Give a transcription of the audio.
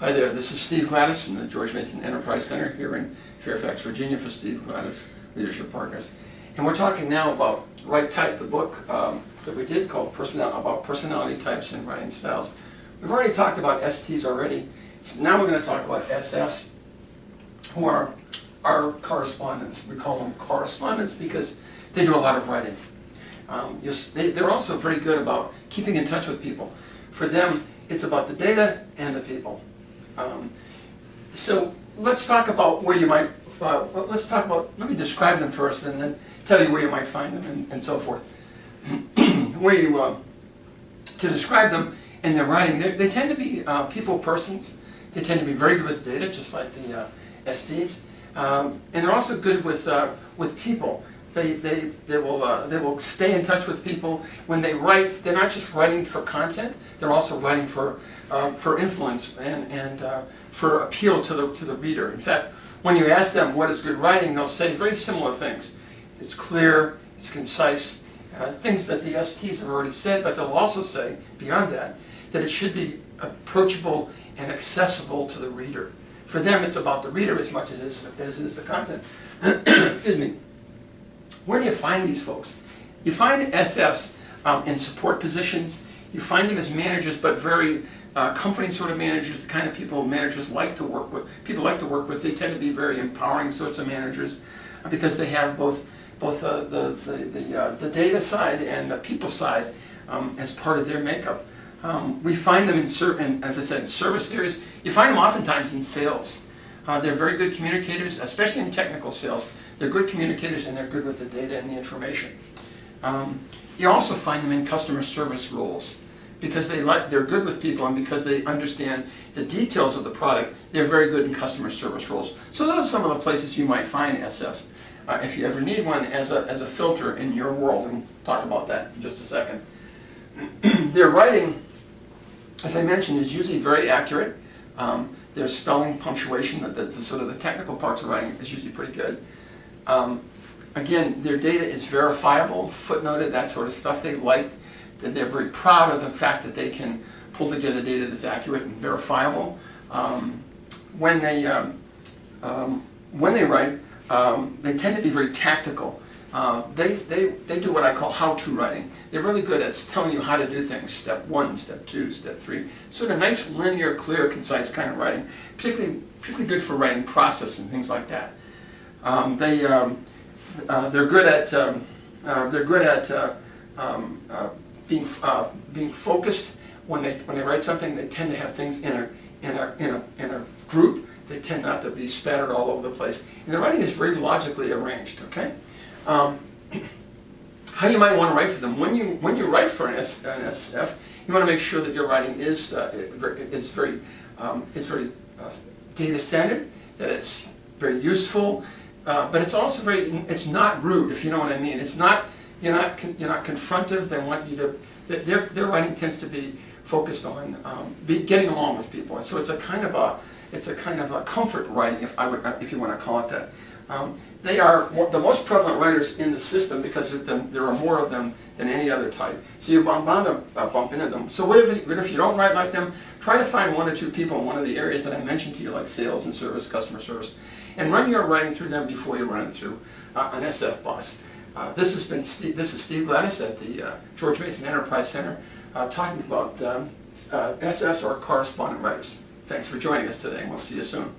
Hi there, this is Steve Gladys from the George Mason Enterprise Center here in Fairfax, Virginia for Steve Gladys Leadership Partners. And we're talking now about WriteType, the book that we did called about personality types and writing styles. We've already talked about STs already, so now we're going to talk about SFs, who are our correspondents. We call them correspondents because they do a lot of writing. They're also very good about keeping in touch with people. For them, it's about the data and the people. So let's talk about where you might, let me describe them first and then tell you where you might find them and so forth. To describe them in their writing, they tend to be people persons. They tend to be very good with data, just like the STs. And they're also good with people. They will stay in touch with people. When they write, they're not just writing for content, they're also writing for influence and for appeal to the reader. In fact, when you ask them what is good writing, they'll say very similar things. It's clear, it's concise, things that the STs have already said, but they'll also say, beyond that, that it should be approachable and accessible to the reader. For them, it's about the reader as much as it is the content. Excuse me. Where do you find these folks? You find SFs in support positions. You find them as managers, but very comforting sort of managers, the kind of people managers like to work with. People like to work with. They tend to be very empowering sorts of managers because they have both the data side and the people side as part of their makeup. We find them in as I said, in service areas. You find them oftentimes in sales. They're very good communicators, especially in technical sales. They're good communicators and they're good with the data and the information. You also find them in customer service roles because they're good with people and because they understand the details of the product. They're very good in customer service roles. So those are some of the places you might find SFs if you ever need one as a filter in your world, and we'll talk about that in just a second. Their writing, as I mentioned, is usually very accurate. Their spelling, punctuation, the sort of the technical parts of writing is usually pretty good. Again, their data is verifiable, footnoted, that sort of stuff. They liked, they're very proud of the fact that they can pull together data that's accurate and verifiable. When they write, they tend to be very tactical. They do what I call how-to writing. They're really good at telling you how to do things, step 1, step 2, step 3. Sort of nice, linear, clear, concise kind of writing. Particularly good for writing process and things like that. They're good at being focused when they write something. They tend to have things in a group. They tend not to be scattered all over the place. And the writing is very logically arranged. Okay. How you might want to write for them when you write for an SF, you want to make sure that your writing is very data centered, that it's very useful. But it's also it's not rude, if you know what I mean. It's not, you're not confrontive. They want you to, their writing tends to be focused on getting along with people. And so it's a kind of a comfort writing, if you want to call it that. They are the most prevalent writers in the system because of them. There are more of them than any other type. So you're bound to bump into them. So what if you don't write like them? Try to find 1 or 2 people in one of the areas that I mentioned to you, like sales and service, customer service, and run your writing through them before you run it through an SF boss. This is Steve Gladys at the George Mason Enterprise Center talking about SFs or correspondent writers. Thanks for joining us today, and we'll see you soon.